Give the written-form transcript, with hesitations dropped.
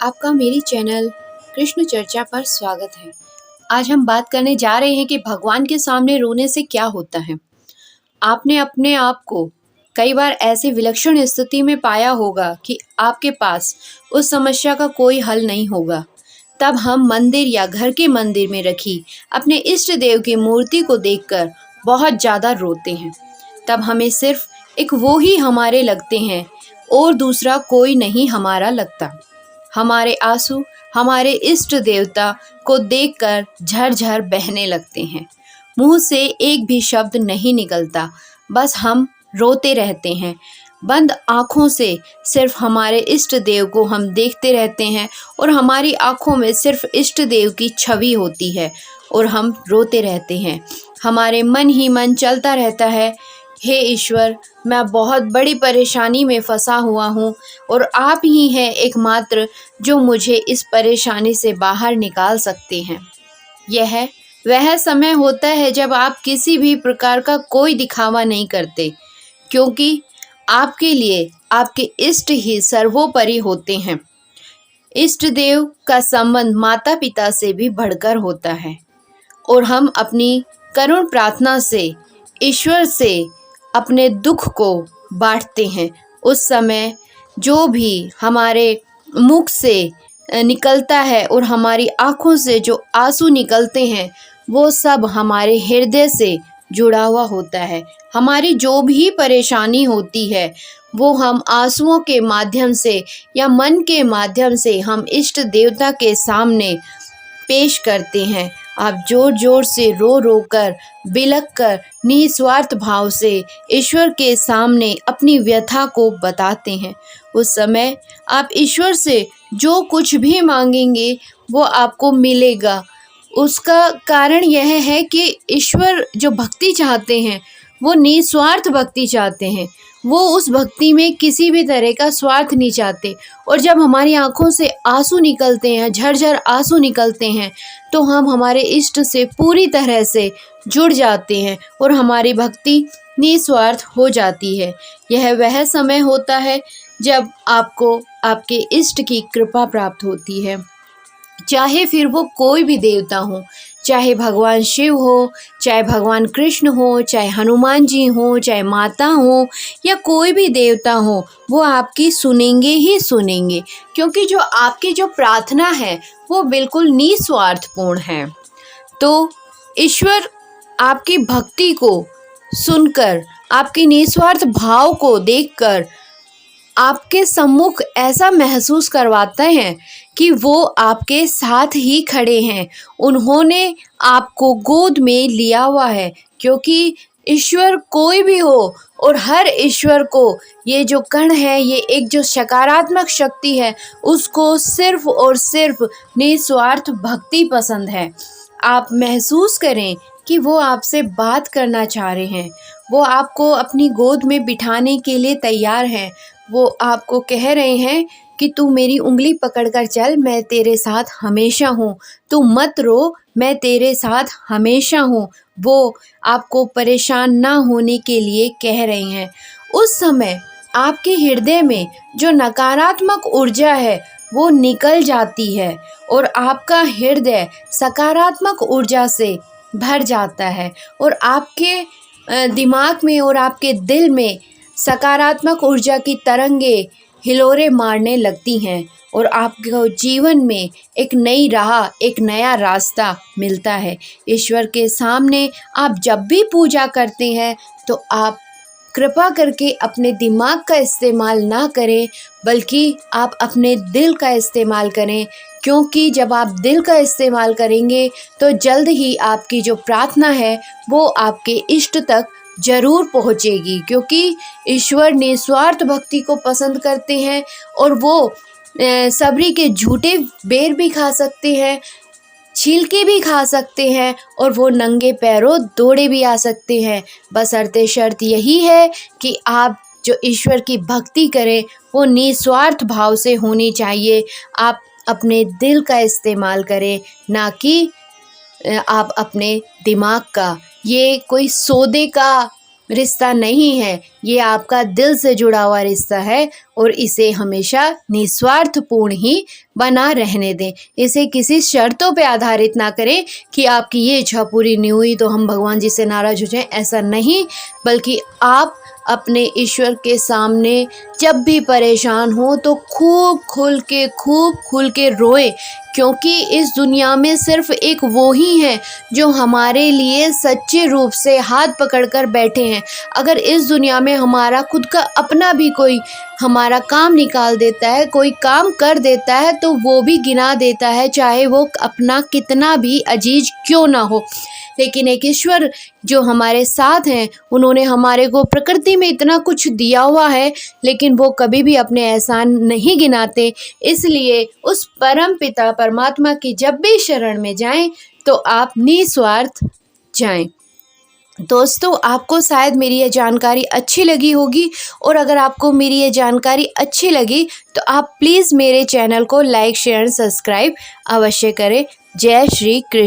आपका मेरी चैनल कृष्ण चर्चा पर स्वागत है। आज हम बात करने जा रहे हैं कि भगवान के सामने रोने से क्या होता है। आपने अपने आप को कई बार ऐसी विलक्षण स्थिति में पाया होगा कि आपके पास उस समस्या का कोई हल नहीं होगा। तब हम मंदिर या घर के मंदिर में रखी अपने इष्ट देव की मूर्ति को देखकर बहुत ज़्यादा रोते हैं। तब हमें सिर्फ एक वो ही हमारे लगते हैं और दूसरा कोई नहीं हमारा लगता। हमारे आंसू हमारे इष्ट देवता को देखकर झरझर बहने लगते हैं। मुंह से एक भी शब्द नहीं निकलता, बस हम रोते रहते हैं। बंद आँखों से सिर्फ हमारे इष्ट देव को हम देखते रहते हैं और हमारी आँखों में सिर्फ इष्ट देव की छवि होती है और हम रोते रहते हैं। हमारे मन ही मन चलता रहता है, हे ईश्वर, मैं बहुत बड़ी परेशानी में फंसा हुआ हूँ और आप ही हैं एकमात्र जो मुझे इस परेशानी से बाहर निकाल सकते हैं। यह वह समय होता है जब आप किसी भी प्रकार का कोई दिखावा नहीं करते, क्योंकि आपके लिए आपके इष्ट ही सर्वोपरि होते हैं। इष्ट देव का संबंध माता पिता से भी बढ़कर होता है और हम अपनी करुण प्रार्थना से ईश्वर से अपने दुख को बांटते हैं। उस समय जो भी हमारे मुख से निकलता है और हमारी आँखों से जो आंसू निकलते हैं, वो सब हमारे हृदय से जुड़ा हुआ होता है। हमारी जो भी परेशानी होती है वो हम आंसुओं के माध्यम से या मन के माध्यम से हम इष्ट देवता के सामने पेश करते हैं। आप जोर जोर से रो रो कर बिलख कर निस्वार्थ भाव से ईश्वर के सामने अपनी व्यथा को बताते हैं। उस समय आप ईश्वर से जो कुछ भी मांगेंगे वो आपको मिलेगा। उसका कारण यह है कि ईश्वर जो भक्ति चाहते हैं वो निस्वार्थ भक्ति चाहते हैं। वो उस भक्ति में किसी भी तरह का स्वार्थ नहीं चाहते। और जब हमारी आंखों से आंसू निकलते हैं, झरझर आंसू निकलते हैं, तो हम हमारे इष्ट से पूरी तरह से जुड़ जाते हैं और हमारी भक्ति निस्वार्थ हो जाती है। यह वह समय होता है जब आपको आपके इष्ट की कृपा प्राप्त होती है, चाहे फिर वो कोई भी देवता हो, चाहे भगवान शिव हो, चाहे भगवान कृष्ण हो, चाहे हनुमान जी हो, चाहे माता हो या कोई भी देवता हो, वो आपकी सुनेंगे ही सुनेंगे, क्योंकि जो आपकी जो प्रार्थना है वो बिल्कुल निस्वार्थपूर्ण है। तो ईश्वर आपकी भक्ति को सुनकर, आपके निस्वार्थ भाव को देखकर आपके सम्मुख ऐसा महसूस करवाते हैं कि वो आपके साथ ही खड़े हैं। उन्होंने आपको गोद में लिया हुआ है, क्योंकि ईश्वर कोई भी हो और हर ईश्वर को ये जो कण है, ये एक जो सकारात्मक शक्ति है, उसको सिर्फ और सिर्फ निस्वार्थ भक्ति पसंद है। आप महसूस करें कि वो आपसे बात करना चाह रहे हैं, वो आपको अपनी गोद में बिठाने के लिए तैयार हैं। वो आपको कह रहे हैं कि तू मेरी उंगली पकड़कर चल, मैं तेरे साथ हमेशा हूँ, तू मत रो, मैं तेरे साथ हमेशा हूँ। वो आपको परेशान ना होने के लिए कह रहे हैं। उस समय आपके हृदय में जो नकारात्मक ऊर्जा है वो निकल जाती है और आपका हृदय सकारात्मक ऊर्जा से भर जाता है और आपके दिमाग में और आपके दिल में सकारात्मक ऊर्जा की तरंगे हिलोरे मारने लगती हैं और आपको जीवन में एक नई राह, एक नया रास्ता मिलता है। ईश्वर के सामने आप जब भी पूजा करते हैं तो आप कृपा करके अपने दिमाग का इस्तेमाल ना करें, बल्कि आप अपने दिल का इस्तेमाल करें, क्योंकि जब आप दिल का इस्तेमाल करेंगे तो जल्द ही आपकी जो प्रार्थना है वो आपके इष्ट तक जरूर पहुँचेगी, क्योंकि ईश्वर निस्वार्थ भक्ति को पसंद करते हैं और वो सबरी के झूठे बेर भी खा सकते हैं, छिलके भी खा सकते हैं और वो नंगे पैरों दौड़े भी आ सकते हैं। बशर्ते शर्त यही है कि आप जो ईश्वर की भक्ति करें वो निस्वार्थ भाव से होनी चाहिए। आप अपने दिल का इस्तेमाल करें, ना कि आप अपने दिमाग का। ये कोई सौदे का रिश्ता नहीं है, ये आपका दिल से जुड़ा हुआ रिश्ता है और इसे हमेशा निस्वार्थपूर्ण ही बना रहने दें। इसे किसी शर्तों पे आधारित ना करें कि आपकी ये इच्छा पूरी नहीं हुई तो हम भगवान जी से नाराज़ हो जाएं, ऐसा नहीं, बल्कि आप अपने ईश्वर के सामने जब भी परेशान हो तो खूब खुल के रोए, क्योंकि इस दुनिया में सिर्फ एक वो ही है जो हमारे लिए सच्चे रूप से हाथ पकड़कर बैठे हैं। अगर इस दुनिया में हमारा खुद का अपना भी कोई हमारा काम निकाल देता है, कोई काम कर देता है, तो वो भी गिना देता है, चाहे वो अपना कितना भी अजीज क्यों ना हो। लेकिन एक ईश्वर जो हमारे साथ हैं, उन्होंने हमारे को प्रकृति में इतना कुछ दिया हुआ है, लेकिन वो कभी भी अपने एहसान नहीं गिनाते। इसलिए उस परम पिता परमात्मा की जब भी शरण में जाएं तो आप निस्वार्थ जाएं। दोस्तों, आपको शायद मेरी ये जानकारी अच्छी लगी होगी, और अगर आपको मेरी ये जानकारी अच्छी लगी तो आप प्लीज़ मेरे चैनल को लाइक, शेयर, सब्सक्राइब अवश्य करें। जय श्री कृष्ण।